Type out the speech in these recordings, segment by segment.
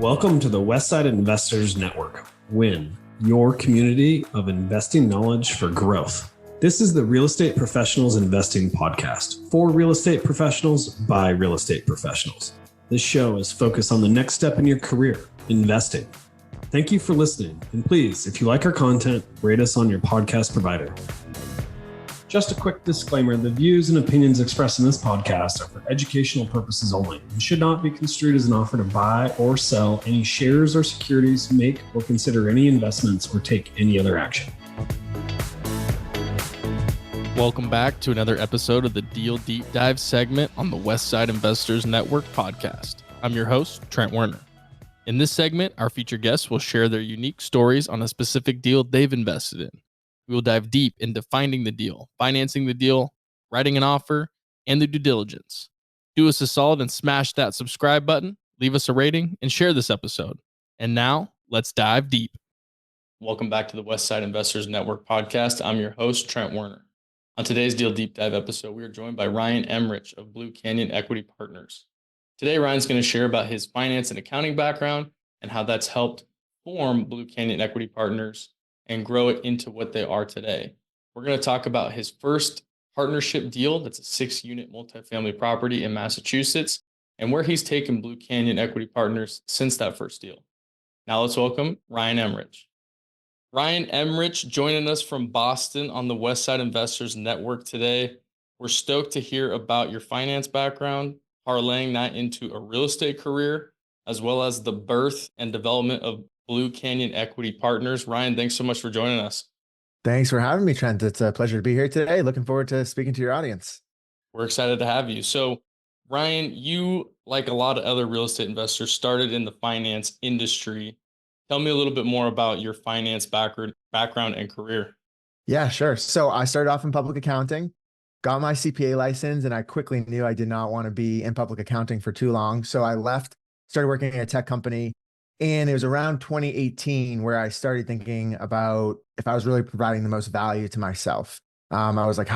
Welcome to the Westside Investors Network, WIN, your community of investing knowledge for growth. This is the Real Estate Professionals Investing Podcast for real estate professionals by real estate professionals. This show is focused on the next step in your career, investing. Thank you for listening. And please, if you like our content, rate us on your podcast provider. Just a quick disclaimer, the views and opinions expressed in this podcast are for educational purposes only and should not be construed as an offer to buy or sell any shares or securities, make or consider any investments, or take any other action. Welcome back to another episode of the Deal Deep Dive segment on the Westside Investors Network podcast. I'm your host, Trent Werner. In this segment, our featured guests will share their unique stories on a specific deal they've invested in. We will dive deep into finding the deal, financing the deal, writing an offer, and the due diligence. Do us a solid and smash that subscribe button, leave us a rating, and share this episode. And now, let's dive deep. Welcome back to the Westside Investors Network podcast. I'm your host, Trent Werner. On today's Deal Deep Dive episode, we are joined by Ryan Emrich of Blue Canyon Equity Partners. Today, Ryan's going to share about his finance and accounting background and how that's helped form Blue Canyon Equity Partners and grow it into what they are today. We're going to talk about his first partnership deal. That's a 6-unit multifamily property in Massachusetts, and where he's taken Blue Canyon Equity Partners since that first deal. Now let's welcome Ryan Emrich. Ryan Emrich joining us from Boston on the Westside Investors Network today. We're stoked to hear about your finance background, parlaying that into a real estate career, as well as the birth and development of Blue Canyon Equity Partners. Ryan, thanks so much for joining us. Thanks for having me, Trent. It's a pleasure to be here today. Looking forward to speaking to your audience. We're excited to have you. So, Ryan, you, like a lot of other real estate investors, started in the finance industry. Tell me a little bit more about your finance background and career. Yeah, sure. So I started off in public accounting, got my CPA license, and I quickly knew I did not want to be in public accounting for too long. So I left, started working at a tech company. And it was around 2018 where I started thinking about if I was really providing the most value to myself. I was like,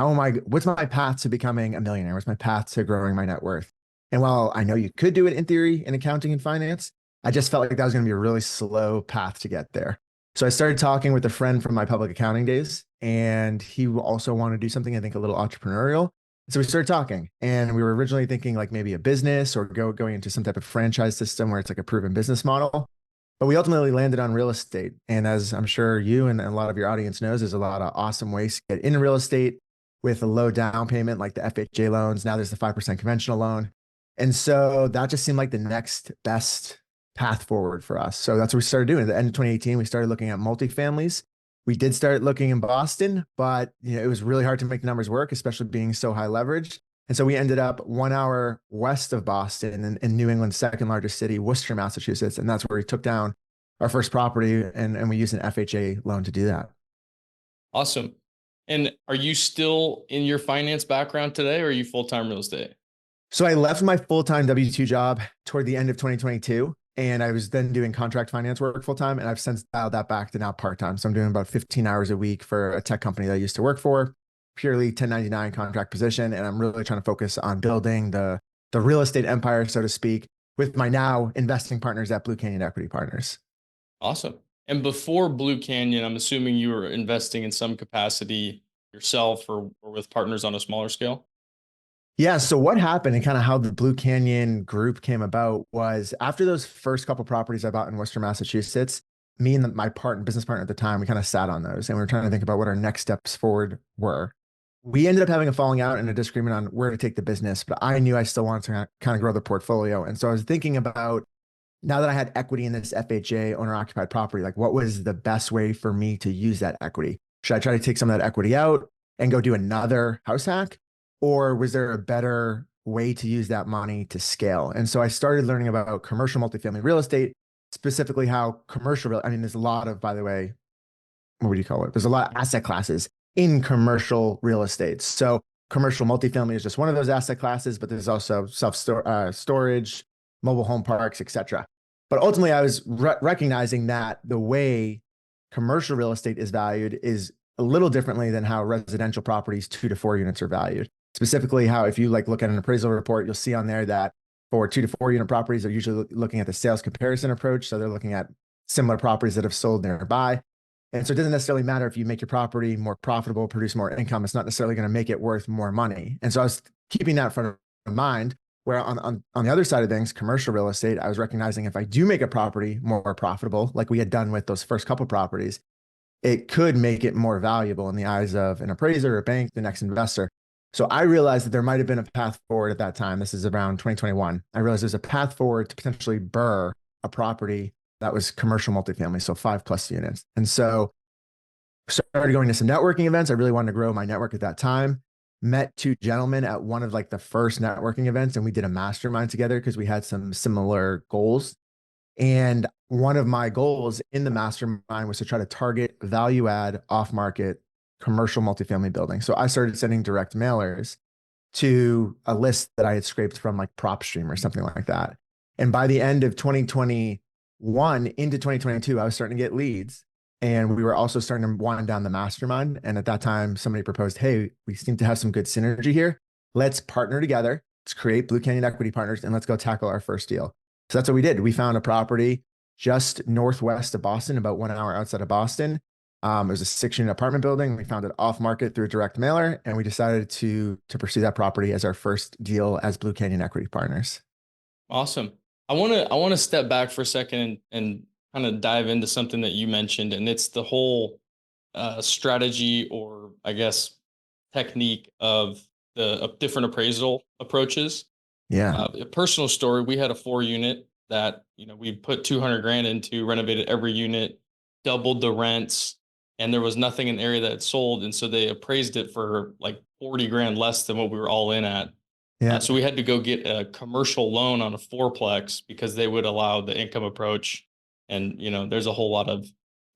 what's my path to becoming a millionaire? What's my path to growing my net worth? And while I know you could do it in theory in accounting and finance, I just felt like that was going to be a really slow path to get there. So I started talking with a friend from my public accounting days, and he also wanted to do something, I think, a little entrepreneurial. So we started talking, and we were originally thinking like maybe a business or going into some type of franchise system where it's like a proven business model. But we ultimately landed on real estate. And as I'm sure you and a lot of your audience knows, there's a lot of awesome ways to get into real estate with a low down payment, like the FHA loans. Now there's the 5% conventional loan. And so that just seemed like the next best path forward for us. So that's what we started doing. At the end of 2018, we started looking at multifamilies. We did start looking in Boston, but it was really hard to make the numbers work, especially being so high leveraged. And so we ended up 1 hour west of Boston in New England's second largest city, Worcester, Massachusetts. And that's where we took down our first property, and we used an FHA loan to do that. Awesome. And are you still in your finance background today, or are you full-time real estate? So I left my full-time W-2 job toward the end of 2022. And I was then doing contract finance work full-time. And I've since dialed that back to now part-time. So I'm doing about 15 hours a week for a tech company that I used to work for. Purely 1099 contract position. And I'm really trying to focus on building the real estate empire, so to speak, with my now investing partners at Blue Canyon Equity Partners. Awesome. And before Blue Canyon, I'm assuming you were investing in some capacity yourself or with partners on a smaller scale? Yeah. So what happened and kind of how the Blue Canyon group came about was after those first couple properties I bought in Worcester, Massachusetts, me and my business partner at the time, we kind of sat on those and we were trying to think about what our next steps forward were. We ended up having a falling out and a disagreement on where to take the business, but I knew I still wanted to kind of grow the portfolio. And so I was thinking about, now that I had equity in this FHA owner-occupied property, like what was the best way for me to use that equity? Should I try to take some of that equity out and go do another house hack? Or was there a better way to use that money to scale? And so I started learning about commercial multifamily real estate, specifically how there's a lot of, by the way, what would you call it? There's a lot of asset classes in commercial real estate. So commercial multifamily is just one of those asset classes, but there's also storage, mobile home parks, et cetera. But ultimately, I was recognizing that the way commercial real estate is valued is a little differently than how residential properties 2 to 4 units are valued. Specifically, how if you look at an appraisal report, you'll see on there that For 2 to 4 unit properties, they're usually looking at the sales comparison approach. So they're looking at similar properties that have sold nearby. And so it doesn't necessarily matter if you make your property more profitable, produce more income. It's not necessarily going to make it worth more money. And so I was keeping that front of mind, where on the other side of things, commercial real estate, I was recognizing if I do make a property more profitable, like we had done with those first couple properties, it could make it more valuable in the eyes of an appraiser, a bank, the next investor. So I realized that there might have been a path forward at that time. This is around 2021. I realized there's a path forward to potentially BRRRR a property that was commercial multifamily, so 5+ units. And so started going to some networking events. I really wanted to grow my network at that time. Met 2 gentlemen at one of like the first networking events, and we did a mastermind together because we had some similar goals. And one of my goals in the mastermind was to try to target value add off market commercial multifamily buildings. So I started sending direct mailers to a list that I had scraped from like PropStream or something like that. And by the end of 2021 into 2022, I was starting to get leads. And we were also starting to wind down the mastermind. And at that time, somebody proposed, hey, we seem to have some good synergy here. Let's partner together. Let's create Blue Canyon Equity Partners and let's go tackle our first deal. So that's what we did. We found a property just northwest of Boston, about 1 hour outside of Boston. It was a 6-unit apartment building. We found it off market through a direct mailer, and we decided to pursue that property as our first deal as Blue Canyon Equity Partners. Awesome. I want to step back for a second and kind of dive into something that you mentioned, and it's the whole strategy, or I guess technique of the different appraisal approaches. Yeah. A personal story: we had a 4-unit that we put 200 grand into, renovated every unit, doubled the rents, and there was nothing in the area that had sold, and so they appraised it for like 40 grand less than what we were all in at. Yeah. So we had to go get a commercial loan on a 4-plex because they would allow the income approach. And, there's a whole lot of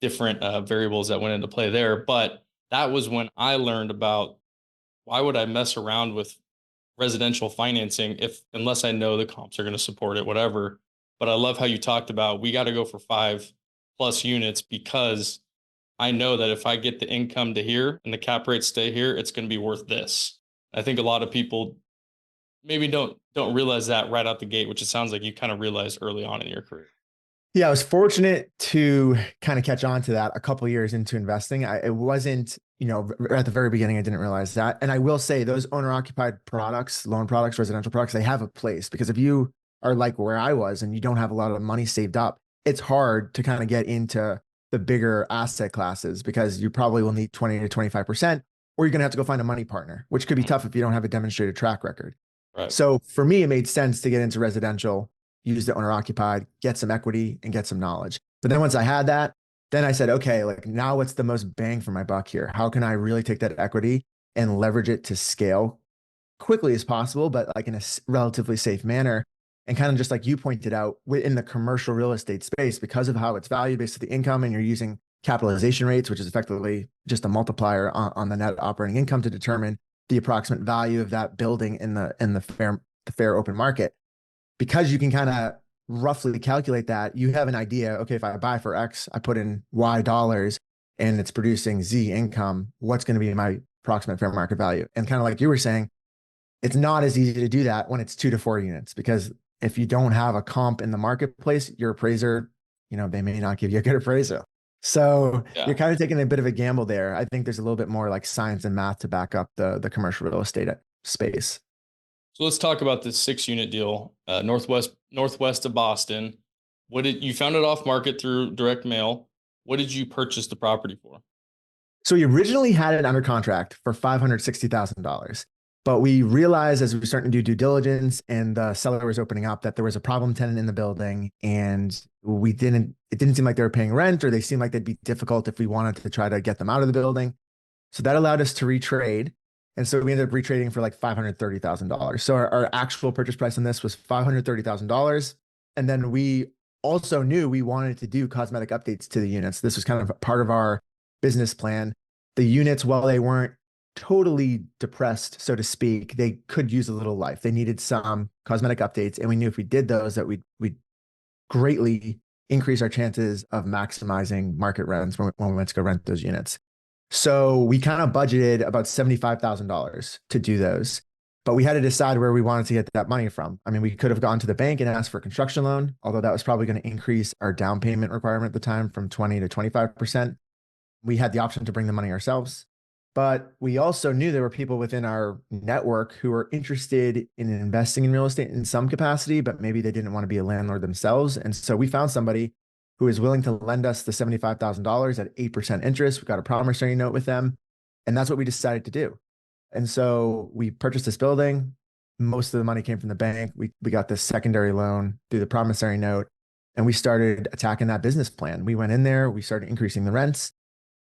different variables that went into play there. But that was when I learned about, why would I mess around with residential financing unless I know the comps are going to support it, whatever. But I love how you talked about, we got to go for 5+ units, because I know that if I get the income to here and the cap rates stay here, it's going to be worth this. I think a lot of people maybe don't realize that right out the gate, which it sounds like you kind of realized early on in your career. Yeah, I was fortunate to kind of catch on to that a couple of years into investing. It wasn't, at the very beginning, I didn't realize that. And I will say those owner-occupied products, loan products, residential products, they have a place, because if you are like where I was and you don't have a lot of money saved up, it's hard to kind of get into the bigger asset classes, because you probably will need 20 to 25%, or you're going to have to go find a money partner, which could be tough if you don't have a demonstrated track record. Right. So for me, it made sense to get into residential, use the owner occupied, get some equity and get some knowledge. But then once I had that, then I said, okay, like now what's the most bang for my buck here? How can I really take that equity and leverage it to scale quickly as possible, but like in a relatively safe manner? And kind of just like you pointed out, within the commercial real estate space, because of how it's valued based on the income, and you're using capitalization rates, which is effectively just a multiplier on the net operating income to determine the approximate value of that building in the fair open market. Because you can kind of roughly calculate that, you have an idea, okay, if I buy for X, I put in Y dollars and it's producing Z income, what's going to be my approximate fair market value? And kind of like you were saying, it's not as easy to do that when it's 2 to 4 units, because if you don't have a comp in the marketplace, your appraiser, they may not give you a good appraisal. So You're kind of taking a bit of a gamble there. I think there's a little bit more like science and math to back up the commercial real estate space. So let's talk about this 6-unit deal, northwest of Boston. You found it off market through direct mail? What did you purchase the property for? So we originally had it under contract for $560,000, but we realized as we were starting to do due diligence and the seller was opening up that there was a problem tenant in the building, and it didn't seem like they were paying rent, or they seemed like they'd be difficult if we wanted to try to get them out of the building. So that allowed us to retrade. And so we ended up retrading for like $530,000. So our actual purchase price on this was $530,000. And then we also knew we wanted to do cosmetic updates to the units. This was kind of part of our business plan. The units, while they weren't totally depressed, so to speak, they could use a little life. They needed some cosmetic updates. And we knew if we did those, that we'd greatly increase our chances of maximizing market rents when we went to go rent those units. So we kind of budgeted about $75,000 to do those. but we had to decide where we wanted to get that money from. I mean, we could have gone to the bank and asked for a construction loan, although that was probably going to increase our down payment requirement at the time from 20 to 25%. We had the option to bring the money ourselves, but we also knew there were people within our network who were interested in investing in real estate in some capacity, but maybe they didn't want to be a landlord themselves. And so we found somebody who is willing to lend us the $75,000 at 8% interest. We got a promissory note with them, and that's what we decided to do. And so we purchased this building. Most of the money came from the bank. We got this secondary loan through the promissory note, and we started attacking that business plan. We went in there, we started increasing the rents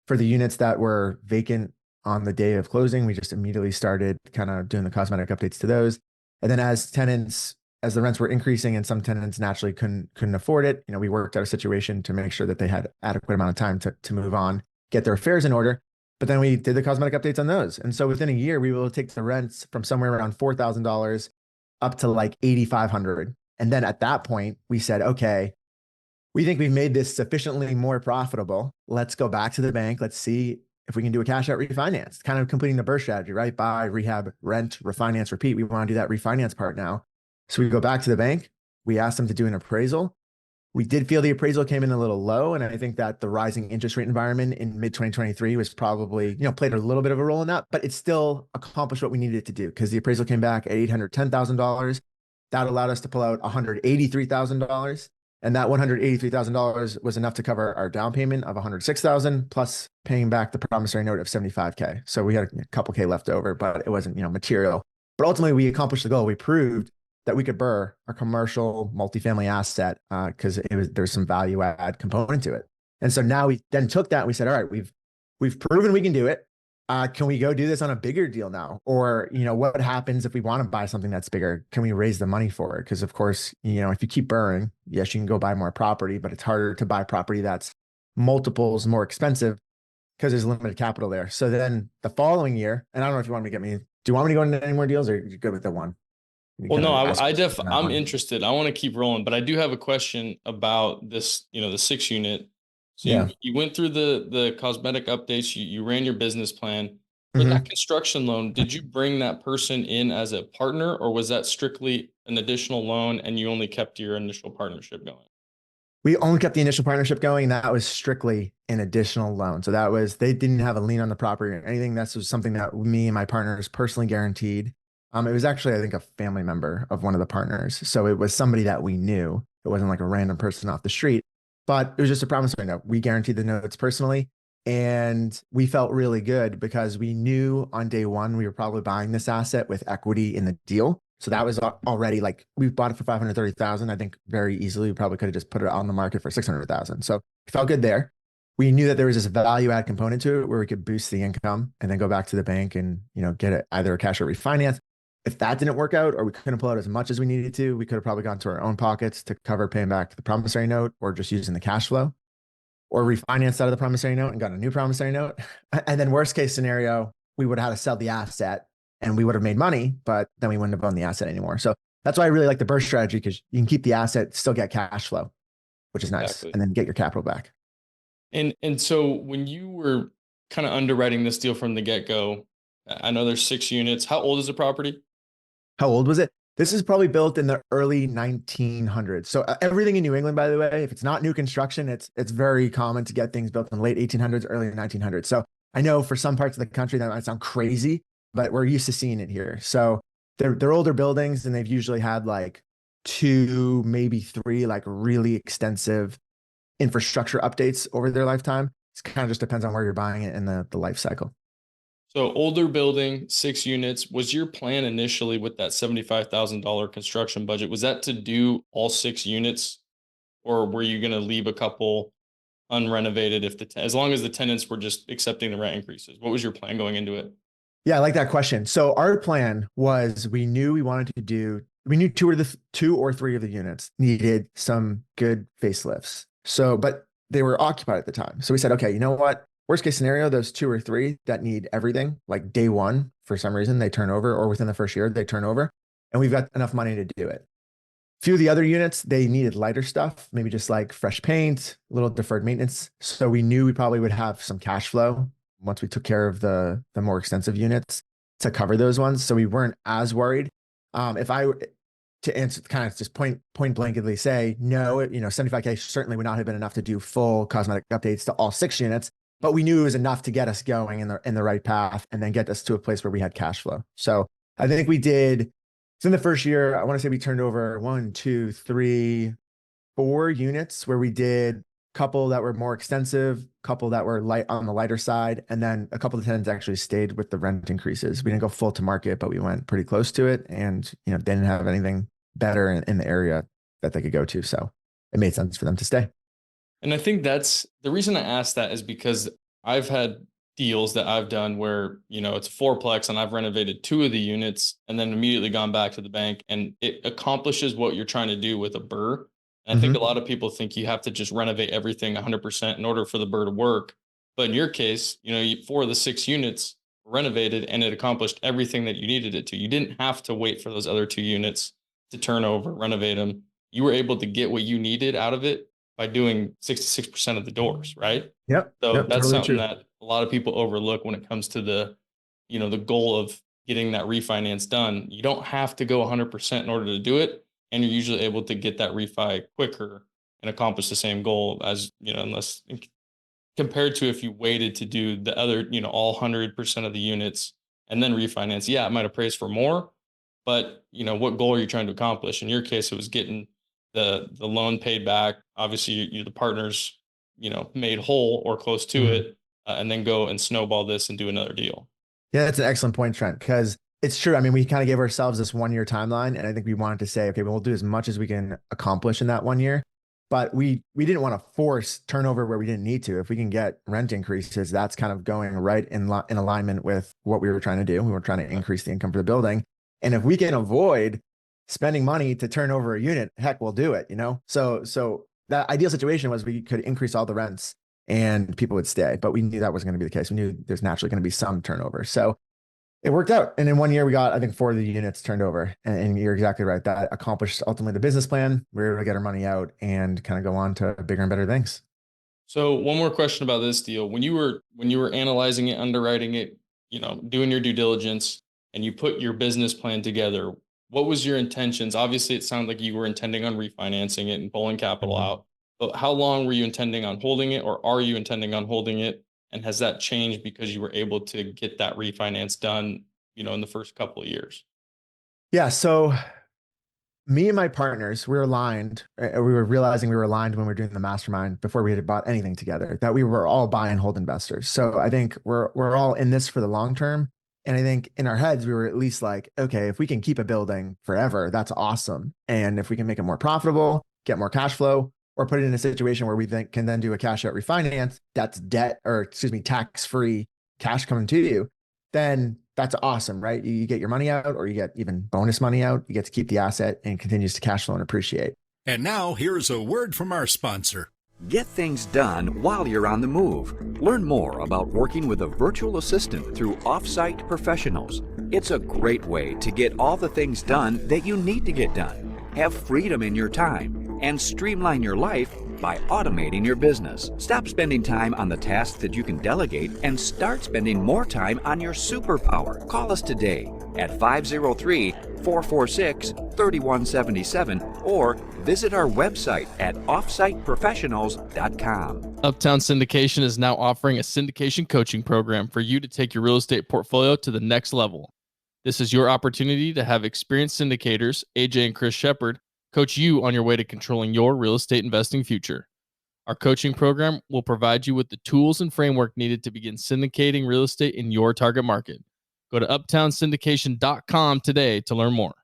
for the units that were vacant on the day of closing. We just immediately started kind of doing the cosmetic updates to those. And then as the rents were increasing and some tenants naturally couldn't afford it, we worked out a situation to make sure that they had adequate amount of time to move on, get their affairs in order. But then we did the cosmetic updates on those. And so within a year, we were able to take the rents from somewhere around $4,000 up to like $8,500. And then at that point, we said, okay, we think we've made this sufficiently more profitable. Let's go back to the bank. Let's see if we can do a cash out refinance, kind of completing the BRRRR strategy, right? Buy, rehab, rent, refinance, repeat. We want to do that refinance part now. So we go back to the bank. We asked them to do an appraisal. We did feel the appraisal came in a little low. And I think that the rising interest rate environment in mid 2023 was probably, played a little bit of a role in that, but it still accomplished what we needed it to do because the appraisal came back at $810,000. That allowed us to pull out $183,000. And that $183,000 was enough to cover our down payment of $106,000 plus paying back the promissory note of $75K. So we had a couple K left over, but it wasn't, material. But ultimately we accomplished the goal. We proved that we could BRRRR a commercial multifamily asset because there's some value add component to it. And so now we then took that and we said, all right, we've proven we can do it. Can we go do this on a bigger deal now? Or, what happens if we want to buy something that's bigger? Can we raise the money for it? Because of course, if you keep BRRRRing, yes, you can go buy more property, but it's harder to buy property that's multiples more expensive because there's limited capital there. So then the following year, and I don't know if you want me to do you want me to go into any more deals or are you good with the one? Well, no, I'm interested. I want to keep rolling, but I do have a question about this, the 6 unit. So you went through the cosmetic updates, you ran your business plan. For that construction loan, did you bring that person in as a partner or was that strictly an additional loan and you only kept your initial partnership going? We only kept the initial partnership going. That was strictly an additional loan. So they didn't have a lien on the property or anything. That was something that me and my partners personally guaranteed. It was actually, I think, a family member of one of the partners. So it was somebody that we knew. It wasn't like a random person off the street, but it was just a promissory note. We guaranteed the notes personally. And we felt really good because we knew on day one, we were probably buying this asset with equity in the deal. So that was already like, we bought it for $530,000. I think very easily, we probably could have just put it on the market for $600,000. So we felt good there. We knew that there was this value add component to it where we could boost the income and then go back to the bank and, get it either a cash or refinance. If that didn't work out or we couldn't pull out as much as we needed to, we could have probably gone to our own pockets to cover paying back the promissory note or just using the cash flow or refinance out of the promissory note and got a new promissory note. And then worst case scenario, we would have had to sell the asset and we would have made money, but then we wouldn't have owned the asset anymore. So that's why I really like the BRRRR strategy because you can keep the asset, still get cash flow, which is nice, and then get your capital back. And so when you were kind of underwriting this deal from the get-go, I know there's 6 units. How old is the property? How old was it? This is probably built in the early 1900s. So everything in New England, by the way, if it's not new construction, it's very common to get things built in the late 1800s, early 1900s. So I know for some parts of the country that might sound crazy, but we're used to seeing it here. So they're older buildings and they've usually had like 2, maybe 3, like really extensive infrastructure updates over their lifetime. It kind of just depends on where you're buying it in the life cycle. So older building, 6 units. Was your plan initially with that $75,000 construction budget? Was that to do all 6 units, or were you going to leave a couple unrenovated as long as the tenants were just accepting the rent increases? What was your plan going into it? Yeah, I like that question. So our plan was we knew 2 or 3 of the units needed some good facelifts. So, but they were occupied at the time. So we said, okay, you know what? Worst case scenario, those 2 or 3 that need everything, like day one, for some reason, they turn over, or within the first year, they turn over, and we've got enough money to do it. A few of the other units, they needed lighter stuff, maybe just like fresh paint, a little deferred maintenance. So we knew we probably would have some cash flow once we took care of the more extensive units. to cover those ones. So we weren't as worried. If I were to answer, kind of just point blankly say, no, 75K certainly would not have been enough to do full cosmetic updates to all 6 units, but we knew it was enough to get us going in the right path and then get us to a place where we had cash flow. So I think we did, so in the first year, I want to say we turned over 1, 2, 3, 4 units where we did a couple that were more extensive, couple that were light on the lighter side, and then a couple of tenants actually stayed with the rent increases. We didn't go full to market, but we went pretty close to it, and they didn't have anything better in the area that they could go to. So it made sense for them to stay. And I think that's the reason I asked that is because I've had deals that I've done where, it's a fourplex and I've renovated 2 of the units and then immediately gone back to the bank, and it accomplishes what you're trying to do with a BRRRR. And I think a lot of people think you have to just renovate everything 100% in order for the BRRRR to work. But in your case, 4 of the 6 units were renovated and it accomplished everything that you needed it to. You didn't have to wait for those other 2 units to turn over, renovate them. You were able to get what you needed out of it by doing 66% of the doors, right? Yep. So Yep, that's totally something true. that a lot of people overlook when it comes to the goal of getting that refinance done. You don't have to go 100% in order to do it. And you're usually able to get that refi quicker and accomplish the same goal as, unless compared to if you waited to do the other, all 100% of the units and then refinance. Yeah, it might appraise for more, but what goal are you trying to accomplish? In your case, it was getting the loan paid back. Obviously, you the partners, made whole or close to it, and then go and snowball this and do another deal. Yeah, that's an excellent point, Trent, because it's true. I mean, we kind of gave ourselves this 1-year timeline, and I think we wanted to say, okay, well, we'll do as much as we can accomplish in that 1 year. But we didn't want to force turnover where we didn't need to. If we can get rent increases, that's kind of going right in alignment with what we were trying to do. We were trying to increase the income for the building. And if we can avoid spending money to turn over a unit, heck, we'll do it, So that ideal situation was we could increase all the rents and people would stay. But we knew that wasn't going to be the case. We knew there's naturally going to be some turnover. So it worked out. And in 1 year, we got, I think, 4 of the units turned over. And you're exactly right. That accomplished ultimately the business plan. We were able to get our money out and kind of go on to bigger and better things. So one more question about this deal. When you were analyzing it, underwriting it, doing your due diligence, and you put your business plan together, what was your intentions? Obviously, it sounded like you were intending on refinancing it and pulling capital out. But how long were you intending on holding it, or are you intending on holding it? And has that changed because you were able to get that refinance done, in the first couple of years? Yeah. So me and my partners, we were aligned. We were realizing we were aligned when we were doing the mastermind before we had bought anything together, that we were all buy and hold investors. So I think we're all in this for the long term. And I think in our heads, we were at least like, okay, if we can keep a building forever, that's awesome. And if we can make it more profitable, get more cash flow, or put it in a situation where we can then do a cash out refinance, that's tax-free cash coming to you, then that's awesome, right? You get your money out, or you get even bonus money out. You get to keep the asset and continues to cash flow and appreciate. And now here's a word from our sponsor. Get things done while you're on the move. Learn more about working with a virtual assistant through Offsite Professionals. It's a great way to get all the things done that you need to get done. Have freedom in your time and streamline your life by automating your business. Stop spending time on the tasks that you can delegate and start spending more time on your superpower. Call us today at 503-446-3177 or visit our website at offsiteprofessionals.com. Uptown Syndication is now offering a syndication coaching program for you to take your real estate portfolio to the next level. This is your opportunity to have experienced syndicators, AJ and Chris Shepard, coach you on your way to controlling your real estate investing future. Our coaching program will provide you with the tools and framework needed to begin syndicating real estate in your target market. Go to uptownsyndication.com today to learn more.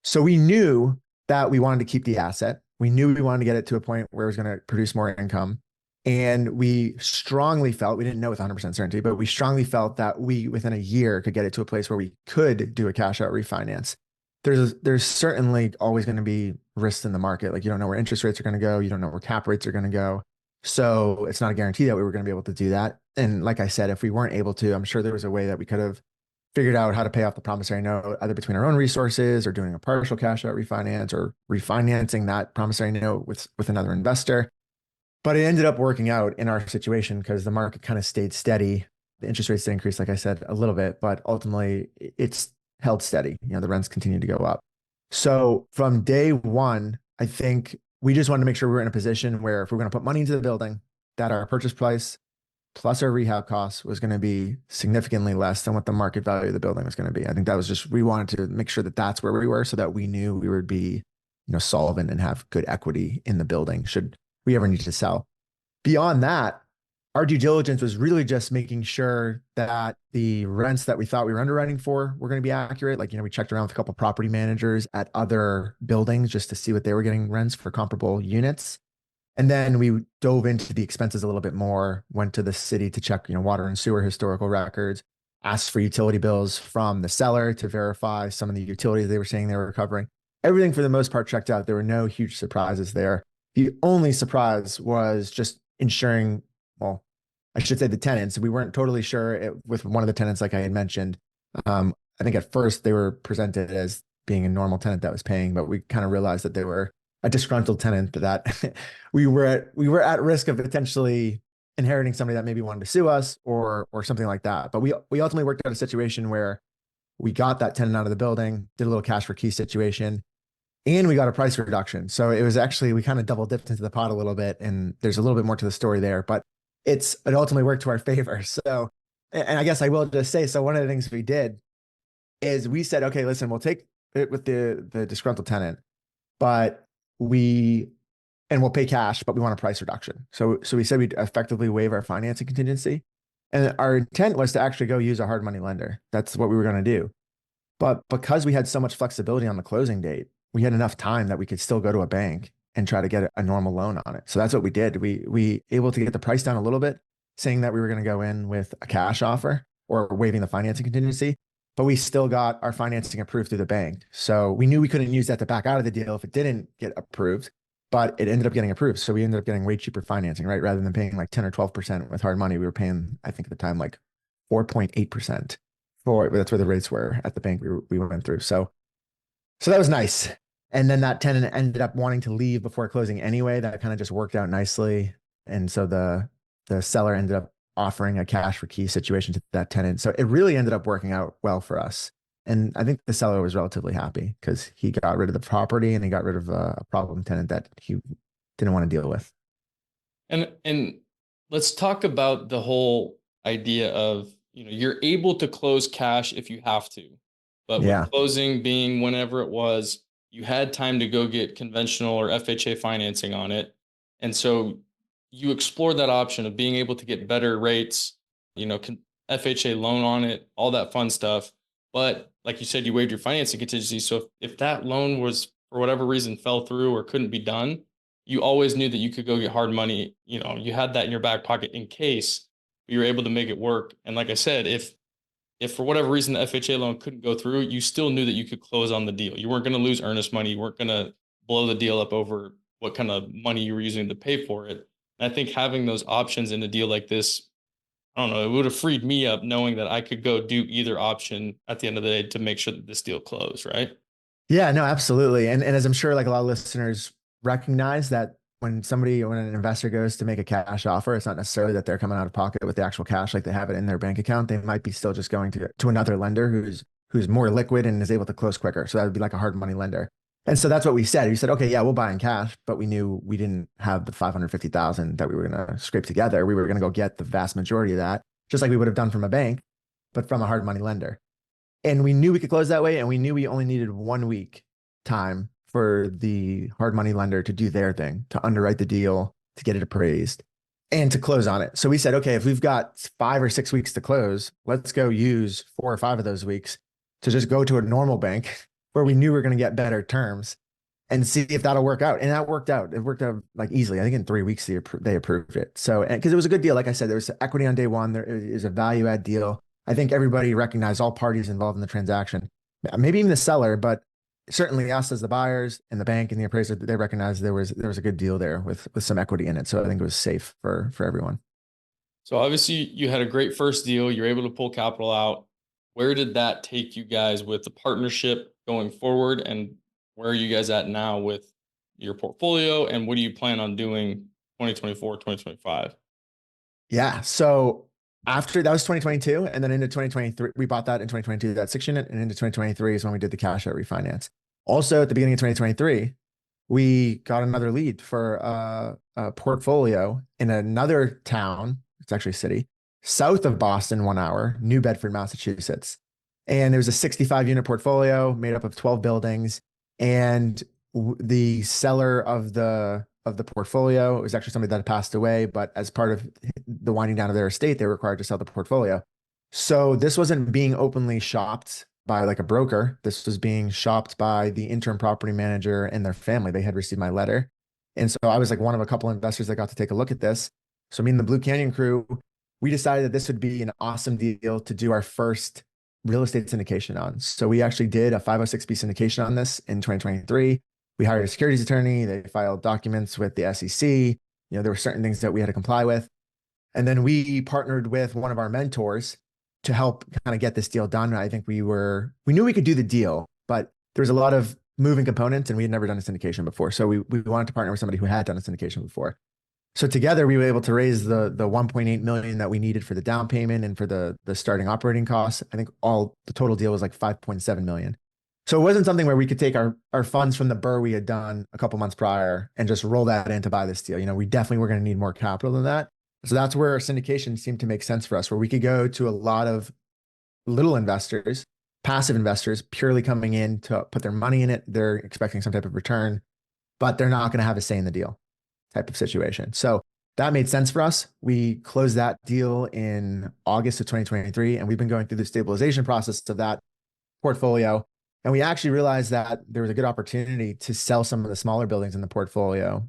So we knew that we wanted to keep the asset. We knew we wanted to get it to a point where it was going to produce more income. And we strongly felt, we didn't know with 100% certainty, but we strongly felt that we, within a year, could get it to a place where we could do a cash out refinance. There's certainly always going to be risks in the market. Like, you don't know where interest rates are going to go. You don't know where cap rates are going to go. So it's not a guarantee that we were going to be able to do that. And like I said, if we weren't able to, I'm sure there was a way that we could have figured out how to pay off the promissory note, either between our own resources or doing a partial cash out refinance or refinancing that promissory note with another investor. But it ended up working out in our situation because the market kind of stayed steady The interest rates did increase, like I said, a little bit, but ultimately it's held steady. The rents continue to go up. So from day one, I think we just wanted to make sure we were in a position where if we're going to put money into the building, that our purchase price plus our rehab costs was going to be significantly less than what the market value of the building was going to be. I think that was just, we wanted to make sure that that's where we were so that we knew we would be, solvent and have good equity in the building should we ever need to sell. Beyond that, our due diligence was really just making sure that the rents that we thought we were underwriting for were going to be accurate. Like, we checked around with a couple of property managers at other buildings just to see what they were getting rents for comparable units. And then we dove into the expenses a little bit more, went to the city to check, water and sewer historical records, asked for utility bills from the seller to verify some of the utilities they were saying they were recovering. Everything for the most part checked out. There were no huge surprises there. The only surprise was just ensuring, well, I should say the tenants. We weren't totally sure with one of the tenants, like I had mentioned. I think at first they were presented as being a normal tenant that was paying, but we kind of realized that they were a disgruntled tenant that we were at risk of potentially inheriting somebody that maybe wanted to sue us or something like that. But we ultimately worked out a situation where we got that tenant out of the building, did a little cash for key situation, and we got a price reduction. So it was actually, we kind of double dipped into the pot a little bit, and there's a little bit more to the story there, but it ultimately worked to our favor. So, and I guess I will just say, so one of the things we did is we said, okay, listen, we'll take it with the disgruntled tenant, but we'll pay cash, but we want a price reduction. So we said we'd effectively waive our financing contingency. And our intent was to actually go use a hard money lender. That's what we were going to do. But because we had so much flexibility on the closing date, we had enough time that we could still go to a bank and try to get a normal loan on it. So that's what we did. We able to get the price down a little bit, saying that we were going to go in with a cash offer or waiving the financing contingency, but we still got our financing approved through the bank. So we knew we couldn't use that to back out of the deal if it didn't get approved, but it ended up getting approved. So we ended up getting way cheaper financing, right? Rather than paying like 10 or 12% with hard money, we were paying, I think at the time, like 4.8% that's where the rates were at the bank we went through. So that was nice. And then that tenant ended up wanting to leave before closing anyway. That kind of just worked out nicely. And so the seller ended up offering a cash for key situation to that tenant. So it really ended up working out well for us. And I think the seller was relatively happy because he got rid of the property and he got rid of a problem tenant that he didn't want to deal with. And let's talk about the whole idea of, you're able to close cash if you have to, but with closing being whenever it was, you had time to go get conventional or FHA financing on it. And so you explored that option of being able to get better rates, FHA loan on it, all that fun stuff. But like you said, you waived your financing contingency. So if that loan was, for whatever reason, fell through or couldn't be done, you always knew that you could go get hard money. You had that in your back pocket in case you were able to make it work. And like I said, if for whatever reason the FHA loan couldn't go through, you still knew that you could close on the deal. You weren't going to lose earnest money. You weren't going to blow the deal up over what kind of money you were using to pay for it. And I think having those options in a deal like this, I don't know, it would have freed me up knowing that I could go do either option at the end of the day to make sure that this deal closed, right? Yeah, no, absolutely. And as I'm sure like a lot of listeners recognize that when an investor goes to make a cash offer, it's not necessarily that they're coming out of pocket with the actual cash, like they have it in their bank account. They might be still just going to another lender who's more liquid and is able to close quicker. So that would be like a hard money lender. And so that's what we said. We said, okay, yeah, we'll buy in cash, but we knew we didn't have the 550,000 that we were going to scrape together. We were going to go get the vast majority of that, just like we would have done from a bank, but from a hard money lender. And we knew we could close that way. And we knew we only needed 1 week time for the hard money lender to do their thing, to underwrite the deal, to get it appraised, and to close on it. So we said, okay, if we've got 5 or 6 weeks to close, let's go use 4 or 5 of those weeks to just go to a normal bank where we knew we were going to get better terms and see if that'll work out. And that worked out. It worked out like easily. I think in 3 weeks, they approved it. So, because it was a good deal. Like I said, there was equity on day one. There is a value add deal. I think everybody recognized, all parties involved in the transaction, maybe even the seller, but certainly us as the buyers and the bank and the appraiser, they recognized there was a good deal there with some equity in it. So I think it was safe for everyone. So obviously you had a great first deal. You're able to pull capital out. Where did that take you guys with the partnership going forward? And where are you guys at now with your portfolio? And what do you plan on doing 2024, 2025? Yeah. So After that was 2022. And then into 2023, we bought that in 2022, that 6 unit. And into 2023 is when we did the cash out refinance. Also at the beginning of 2023, we got another lead for a portfolio in another town. It's actually a city south of Boston, 1 hour, New Bedford, Massachusetts. And it was a 65 unit portfolio made up of 12 buildings. And the seller of the portfolio was actually somebody that had passed away, but as part of the winding down of their estate, they were required to sell the portfolio. So this wasn't being openly shopped by like a broker. This was being shopped by the interim property manager and their family. They had received my letter. And so I was like one of a couple of investors that got to take a look at this. So me and the Blue Canyon crew, we decided that this would be an awesome deal to do our first real estate syndication on. So we actually did a 506B syndication on this in 2023. We hired a securities attorney. They filed documents with the SEC. You know, there were certain things that we had to comply with. And then we partnered with one of our mentors to help kind of get this deal done. I think we knew we could do the deal, but there was a lot of moving components and we had never done a syndication before. So we wanted to partner with somebody who had done a syndication before. So together we were able to raise the 1.8 million that we needed for the down payment and for the starting operating costs. I think the total deal was like 5.7 million. So it wasn't something where we could take our funds from the BRRRR we had done a couple months prior and just roll that in to buy this deal. You know, we definitely were going to need more capital than that. So that's where syndication seemed to make sense for us, where we could go to a lot of little investors, passive investors, purely coming in to put their money in it. They're expecting some type of return, but they're not going to have a say in the deal type of situation. So that made sense for us. We closed that deal in August of 2023, and we've been going through the stabilization process of that portfolio. And we actually realized that there was a good opportunity to sell some of the smaller buildings in the portfolio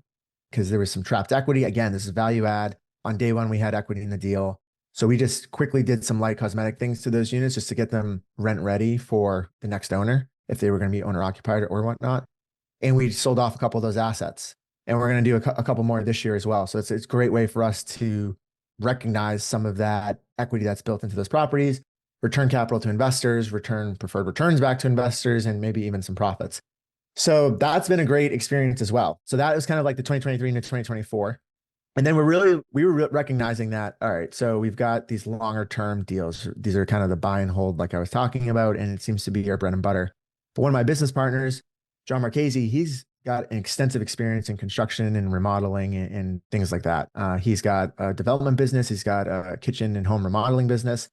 because there was some trapped equity. Again, this is value add. On day one, we had equity in the deal. So we just quickly did some light cosmetic things to those units just to get them rent ready for the next owner, if they were going to be owner occupied or whatnot. And we sold off a couple of those assets. And we're going to do a couple more this year as well. So it's a great way for us to recognize some of that equity that's built into those properties, return capital to investors, return preferred returns back to investors, and maybe even some profits. So that's been a great experience as well. So that was kind of like the 2023 into 2024. And then we were recognizing that, all right, so we've got these longer term deals. These are kind of the buy and hold like I was talking about, and it seems to be our bread and butter. But one of my business partners, John Marchese, he's got an extensive experience in construction and remodeling and things like that. He's got a development business. He's got a kitchen and home remodeling business.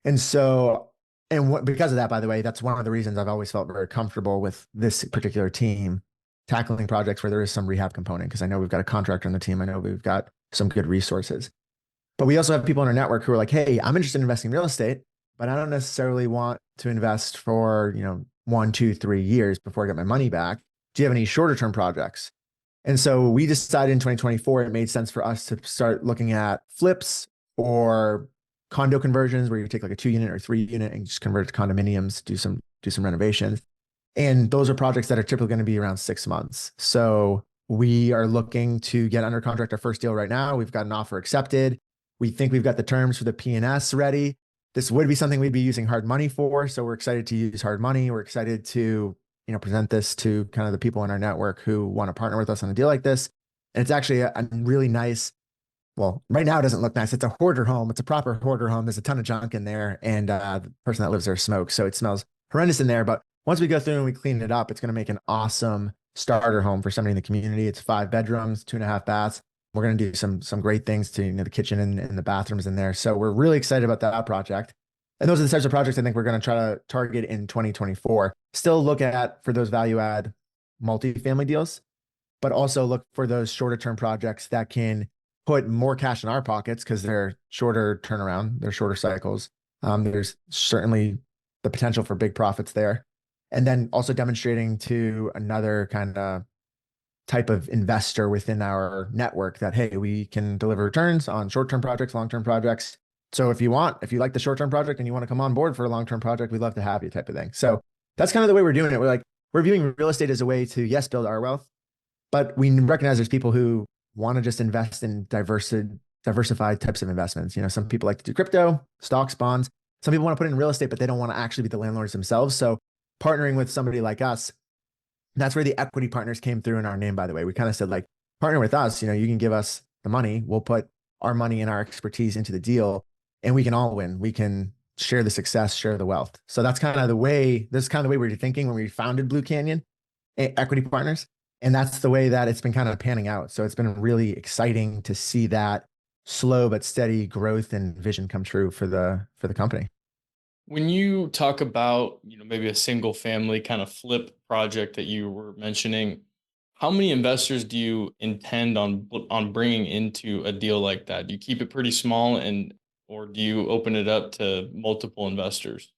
And so, because of that, by the way, that's one of the reasons I've always felt very comfortable with this particular team tackling projects where there is some rehab component, because I know we've got a contractor on the team. I know we've got some good resources. But we also have people in our network who are like, hey, I'm interested in investing in real estate, but I don't necessarily want to invest for, 1, 2, 3 years before I get my money back. Do you have any shorter term projects? And so we decided in 2024, it made sense for us to start looking at flips or condo conversions where you take like a 2-unit or 3-unit and just convert it to condominiums, do some renovations. And those are projects that are typically going to be around 6 months. So we are looking to get under contract our first deal right now. We've got an offer accepted. We think we've got the terms for the P&S ready. This would be something we'd be using hard money for. So we're excited to use hard money. We're excited to, present this to kind of the people in our network who want to partner with us on a deal like this. And it's actually a really nice, well, right now it doesn't look nice. It's a hoarder home. It's a proper hoarder home. There's a ton of junk in there, and the person that lives there smokes. So it smells horrendous in there. But once we go through and we clean it up, it's going to make an awesome starter home for somebody in the community. It's 5 bedrooms, 2.5 baths. We're going to do some great things to, the kitchen and the bathrooms in there. So we're really excited about that project. And those are the types of projects I think we're going to try to target in 2024. Still look at for those value add multifamily deals, but also look for those shorter term projects that can put more cash in our pockets because they're shorter turnaround, they're shorter cycles. There's certainly the potential for big profits there. And then also demonstrating to another kind of type of investor within our network that, hey, we can deliver returns on short-term projects, long-term projects. So if you like the short-term project and you want to come on board for a long-term project, we'd love to have you type of thing. So that's kind of the way we're doing it. We're viewing real estate as a way to, yes, build our wealth, but we recognize there's people who want to just invest in diversified types of investments. Some people like to do crypto, stocks, bonds. Some people want to put in real estate, but they don't want to actually be the landlords themselves. So partnering with somebody like us, that's where the equity partners came through in our name, by the way. We kind of said, like, partner with us, you can give us the money. We'll put our money and our expertise into the deal. and we can all win. We can share the success, share the wealth. So that's kind of the way, this is kind of the way we were thinking when we founded Blue Canyon Equity Partners. And that's the way that it's been kind of panning out. So it's been really exciting to see that slow but steady growth and vision come true for the company. When you talk about, maybe a single family kind of flip project that you were mentioning, how many investors do you intend on bringing into a deal like that? Do you keep it pretty small, or do you open it up to multiple investors?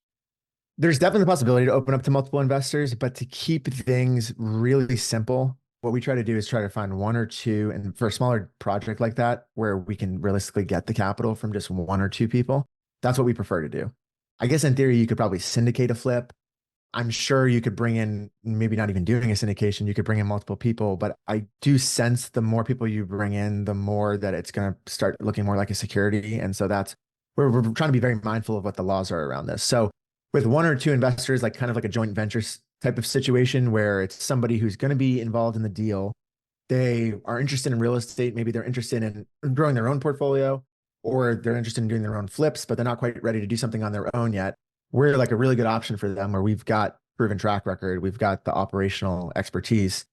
There's definitely the possibility to open up to multiple investors, but to keep things really simple, what we try to do is try to find one or two, and for a smaller project like that, where we can realistically get the capital from just one or two people, that's what we prefer to do. I guess in theory, you could probably syndicate a flip. I'm sure you could bring in, maybe not even doing a syndication, you could bring in multiple people, but I do sense the more people you bring in, the more that it's going to start looking more like a security. And so that's where we're trying to be very mindful of what the laws are around this. So with one or two investors, like kind of like a joint venture type of situation where it's somebody who's going to be involved in the deal. They are interested in real estate. Maybe they're interested in growing their own portfolio, or they're interested in doing their own flips, but they're not quite ready to do something on their own yet. We're like a really good option for them, where we've got proven track record, we've got the operational expertise,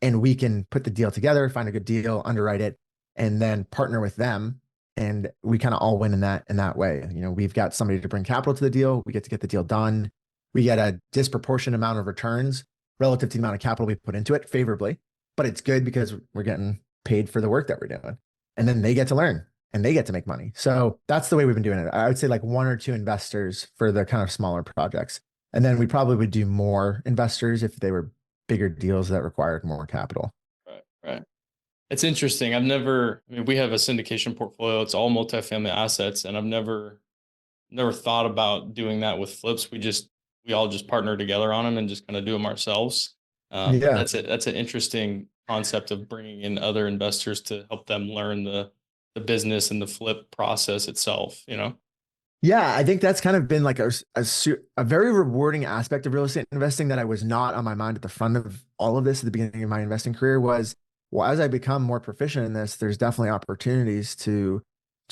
and we can put the deal together, find a good deal, underwrite it, and then partner with them. And we kind of all win in that way. We've got somebody to bring capital to the deal. We get to get the deal done. We get a disproportionate amount of returns relative to the amount of capital we put into it favorably, but it's good because we're getting paid for the work that we're doing. And then they get to learn and they get to make money. So that's the way we've been doing it. I would say like one or two investors for the kind of smaller projects. And then we probably would do more investors if they were bigger deals that required more capital. Right. It's interesting. We have a syndication portfolio. It's all multifamily assets, and I've never thought about doing that with flips. We all just partner together on them and just kind of do them ourselves. Yeah. That's an interesting concept of bringing in other investors to help them learn the business and the flip process itself, Yeah, I think that's kind of been like a very rewarding aspect of real estate investing that I was not on my mind at the front of all of this at the beginning of my investing career was, well, as I become more proficient in this, there's definitely opportunities to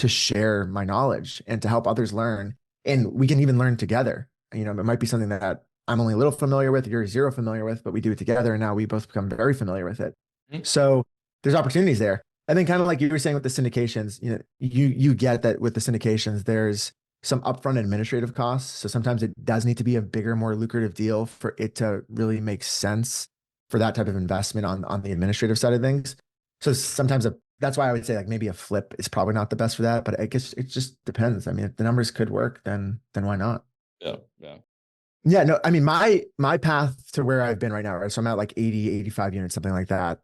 share my knowledge and to help others learn. And we can even learn together. It might be something that I'm only a little familiar with, you're zero familiar with, but we do it together. And now we both become very familiar with it. Mm-hmm. So there's opportunities there. And then kind of like you were saying with the syndications, you get that with the syndications, there's some upfront administrative costs. So sometimes it does need to be a bigger, more lucrative deal for it to really make sense for that type of investment on the administrative side of things. So sometimes that's why I would say like maybe a flip is probably not the best for that, but I guess it just depends. I mean, if the numbers could work, then why not? Yeah, no, I mean, my path to where I've been right now, right? So I'm at like 80, 85 units, something like that.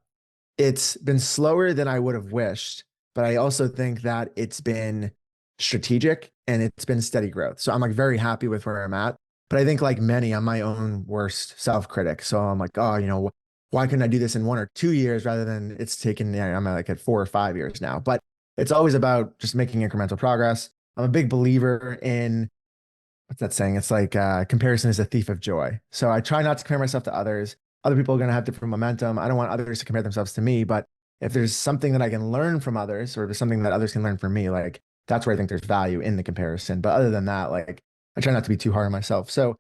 It's been slower than I would have wished, but I also think that it's been strategic and it's been steady growth. So I'm like very happy with where I'm at, but I think like many, I'm my own worst self-critic. So I'm like, oh, why couldn't I do this in 1 or 2 years rather than it's taken, I'm at 4 or 5 years now, but it's always about just making incremental progress. I'm a big believer in, what's that saying? It's like comparison is a thief of joy. So I try not to compare myself to others. Other people are going to have different momentum. I don't want others to compare themselves to me, but if there's something that I can learn from others, or if there's something that others can learn from me, like that's where I think there's value in the comparison. But other than that, like I try not to be too hard on myself. So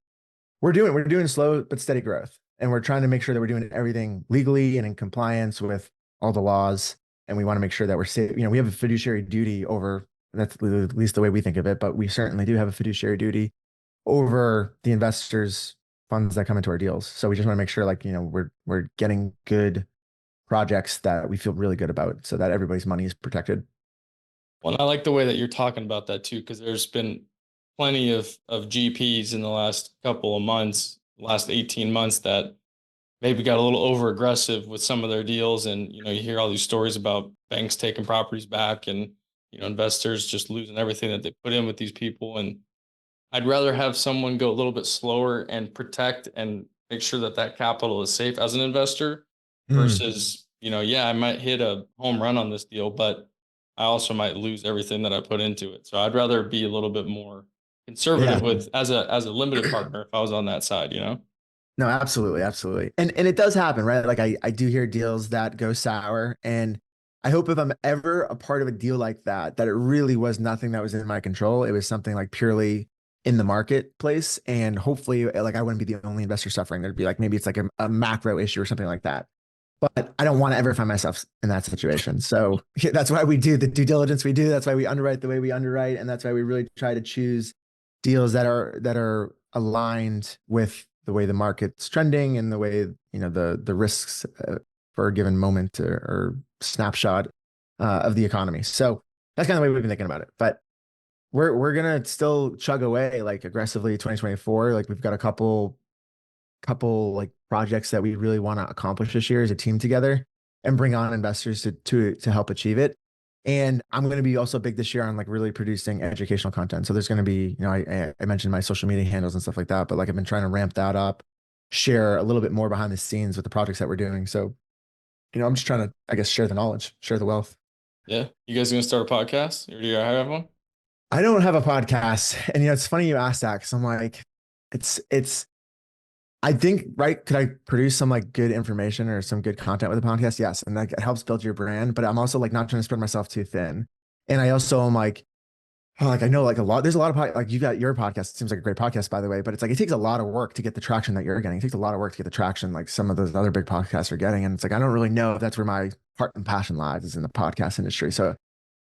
we're doing slow but steady growth. And we're trying to make sure that we're doing everything legally and in compliance with all the laws. And we want to make sure that we're safe. We have a fiduciary duty over, that's at least the way we think of it, but we certainly do have a fiduciary duty over the investors' funds that come into our deals. So we just want to make sure like, we're getting good projects that we feel really good about so that everybody's money is protected. Well, I like the way that you're talking about that too, because there's been plenty of GPs in the last couple of months, last 18 months that maybe got a little over aggressive with some of their deals. And, you hear all these stories about banks taking properties back and, investors just losing everything that they put in with these people. And I'd rather have someone go a little bit slower and protect and make sure that capital is safe as an investor versus, I might hit a home run on this deal, but I also might lose everything that I put into it. So I'd rather be a little bit more conservative with as a limited partner if I was on that side, No, absolutely. Absolutely. And it does happen, right? Like I do hear deals that go sour, and I hope if I'm ever a part of a deal like that, that it really was nothing that was in my control. It was something like purely in the marketplace. And hopefully like I wouldn't be the only investor suffering. There'd be like, maybe it's like a macro issue or something like that. But I don't want to ever find myself in that situation. So that's why we do the due diligence we do. That's why we underwrite the way we underwrite. And that's why we really try to choose deals that are aligned with the way the market's trending and the way, the risks for a given moment or snapshot of the economy. So that's kind of the way we've been thinking about it. But we're gonna still chug away like aggressively 2024. Like we've got a couple like projects that we really want to accomplish this year as a team together and bring on investors to help achieve it. And I'm going to be also big this year on like really producing educational content. So there's going to be, I mentioned my social media handles and stuff like that, but like I've been trying to ramp that up, share a little bit more behind the scenes with the projects that we're doing. So, I'm just trying to, I guess, share the knowledge, share the wealth. Yeah. You guys going to start a podcast? Or do you have one? I don't have a podcast. And, it's funny you asked that because I'm like, I think, right? Could I produce some like good information or some good content with a podcast? Yes. And that helps build your brand, but I'm also like not trying to spread myself too thin. And I also am like, I know like there's a lot of, like you got your podcast. It seems like a great podcast, by the way, but it's like, it takes a lot of work to get the traction that you're getting. It takes a lot of work to get the traction like some of those other big podcasts are getting. And it's like, I don't really know if that's where my heart and passion lies is in the podcast industry. So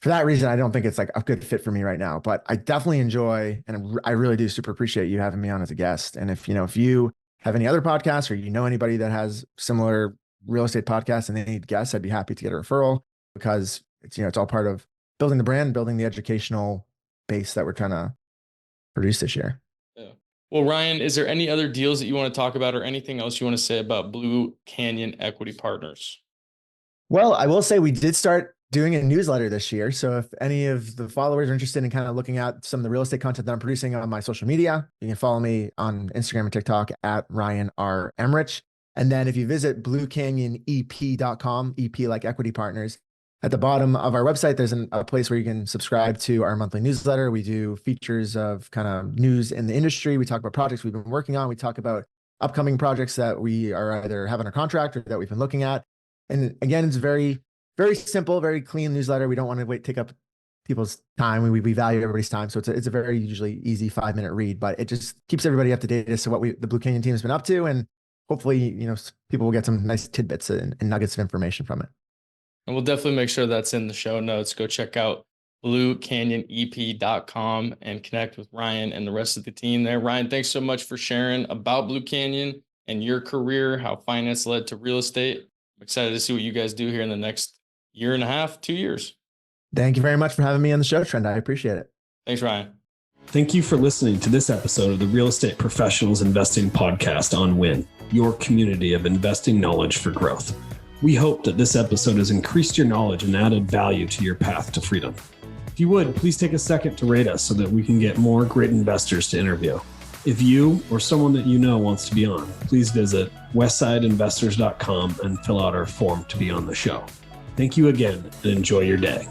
for that reason, I don't think it's like a good fit for me right now, but I definitely enjoy, and I really do super appreciate you having me on as a guest. And if you have any other podcasts or anybody that has similar real estate podcasts and they need guests, I'd be happy to get a referral because it's, it's all part of building the brand, building the educational base that we're trying to produce this year. Yeah. Well, Ryan, is there any other deals that you want to talk about or anything else you want to say about Blue Canyon Equity Partners? Well, I will say we did start doing a newsletter this year. So if any of the followers are interested in kind of looking at some of the real estate content that I'm producing on my social media, you can follow me on Instagram and TikTok at Ryan R. Emrich. And then if you visit bluecanyonep.com, EP like equity partners, at the bottom of our website, there's a place where you can subscribe to our monthly newsletter. We do features of kind of news in the industry. We talk about projects we've been working on. We talk about upcoming projects that we are either have under contract or that we've been looking at. And again, it's very, very simple, very clean newsletter. We don't want to take up people's time. We value everybody's time. So it's a very usually easy 5-minute read, but it just keeps everybody up to date as to what the Blue Canyon team has been up to. And hopefully, people will get some nice tidbits and nuggets of information from it. And we'll definitely make sure that's in the show notes. Go check out bluecanyonep.com and connect with Ryan and the rest of the team there. Ryan, thanks so much for sharing about Blue Canyon and your career, how finance led to real estate. I'm excited to see what you guys do here in the next year and a half, 2 years. Thank you very much for having me on the show, Trent. I appreciate it. Thanks, Ryan. Thank you for listening to this episode of the Real Estate Professionals Investing Podcast on WIN, your community of investing knowledge for growth. We hope that this episode has increased your knowledge and added value to your path to freedom. If you would, please take a second to rate us so that we can get more great investors to interview. If you or someone that you know wants to be on, please visit westsideinvestors.com and fill out our form to be on the show. Thank you again and enjoy your day.